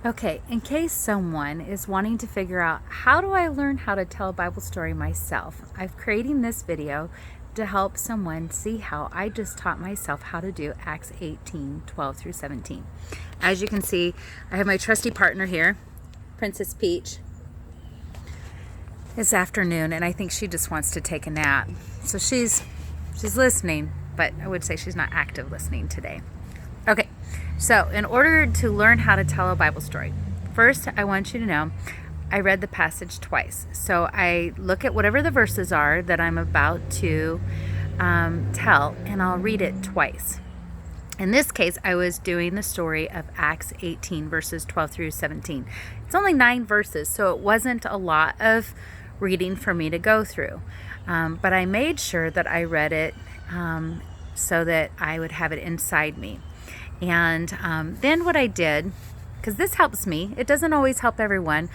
Okay, in case someone is wanting to figure out how do I learn how to tell a Bible story myself, I'm creating this video to help someone see how I just taught myself how to do Acts 18:12 through 17. As you can see, I have my trusty partner here, Princess Peach. It's afternoon and I think she just wants to take a nap. So she's listening, but I would say she's not active listening today. Okay, so in order to learn how to tell a Bible story, first I want you to know I read the passage twice. So I look at whatever the verses are that I'm about to tell, and I'll read it twice. In this case, I was doing the story of Acts 18, verses 12 through 17. It's only 9 verses, so it wasn't a lot of reading for me to go through. But I made sure that I read it so that I would have it inside me. And then what I did, because this helps me, it doesn't always help everyone,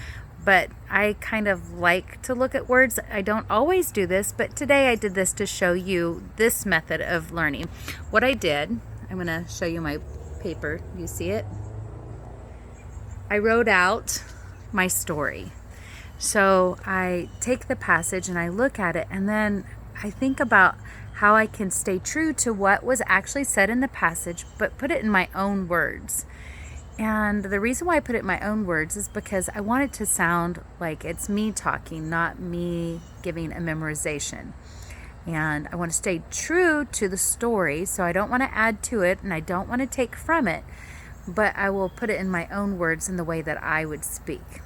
but I kind of like to look at words. I don't always do this, but today I did this to show you this method of learning. What I did, I'm going to show you my paper. You see it? I wrote out my story. So I take the passage and I look at it, and then I think about how I can stay true to what was actually said in the passage, but put it in my own words. And the reason why I put it in my own words is because I want it to sound like it's me talking, not me giving a memorization. And I want to stay true to the story, so I don't want to add to it and I don't want to take from it, but I will put it in my own words in the way that I would speak.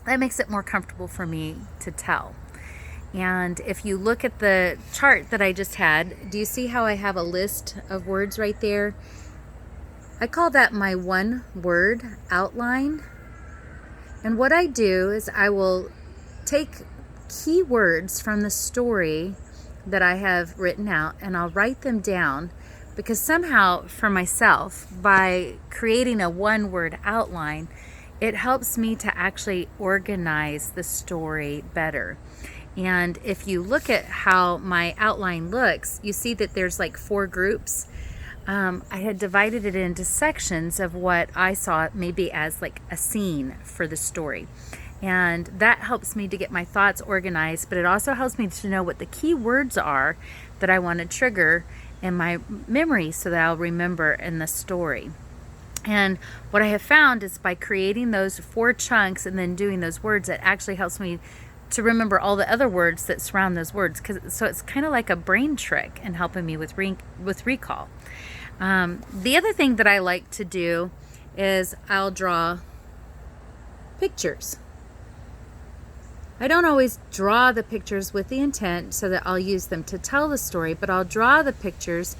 That makes it more comfortable for me to tell. And if you look at the chart that I just had, do you see how I have a list of words right there? I call that my one word outline. And what I do is I will take key words from the story that I have written out and I'll write them down, because somehow for myself, by creating a one word outline, it helps me to actually organize the story better. And if you look at how my outline looks, you see that there's like 4 groups. I had divided it into sections of what I saw maybe as like a scene for the story. And that helps me to get my thoughts organized, but it also helps me to know what the key words are that I want to trigger in my memory so that I'll remember in the story. And what I have found is by creating those 4 chunks and then doing those words, it actually helps me to remember all the other words that surround those words. So it's kind of like a brain trick in helping me with recall. The other thing that I like to do is I'll draw pictures. I don't always draw the pictures with the intent so that I'll use them to tell the story, but I'll draw the pictures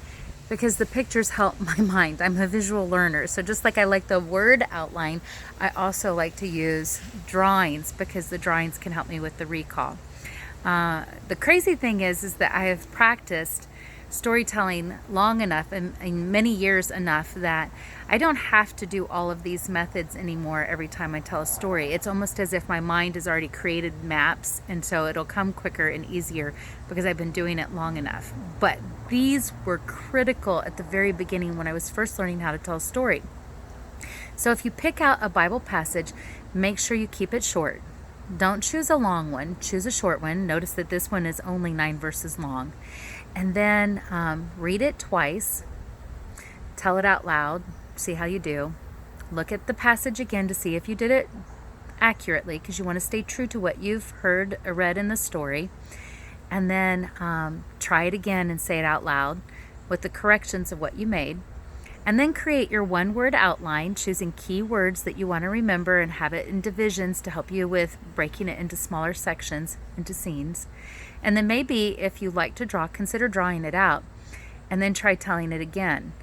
because the pictures help my mind. I'm a visual learner. So just like I like the word outline, I also like to use drawings because the drawings can help me with the recall. The crazy thing is that I have practiced storytelling long enough and many years enough that I don't have to do all of these methods anymore every time I tell a story. It's almost as if my mind has already created maps, and so it'll come quicker and easier because I've been doing it long enough. But these were critical at the very beginning when I was first learning how to tell a story. So if you pick out a Bible passage, make sure you keep it short. Don't choose a long one, choose a short one. Notice that this one is only 9 verses long. And then read it twice, tell it out loud, see how you do. Look at the passage again to see if you did it accurately, because you want to stay true to what you've heard or read in the story. And then try it again and say it out loud with the corrections of what you made. And then create your one word outline, choosing key words that you want to remember and have it in divisions to help you with breaking it into smaller sections, into scenes. And then maybe if you like to draw, consider drawing it out and then try telling it again.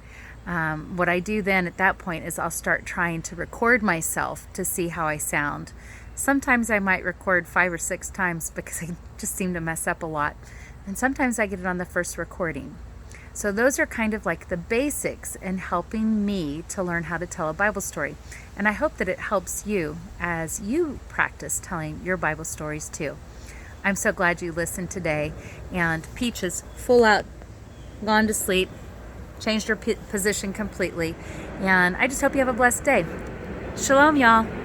What I do then at that point is I'll start trying to record myself to see how I sound. Sometimes I might record 5 or 6 times because I just seem to mess up a lot. And sometimes I get it on the first recording. So those are kind of like the basics in helping me to learn how to tell a Bible story. And I hope that it helps you as you practice telling your Bible stories too. I'm so glad you listened today. And Peach is full out, gone to sleep, changed her position completely. And I just hope you have a blessed day. Shalom, y'all.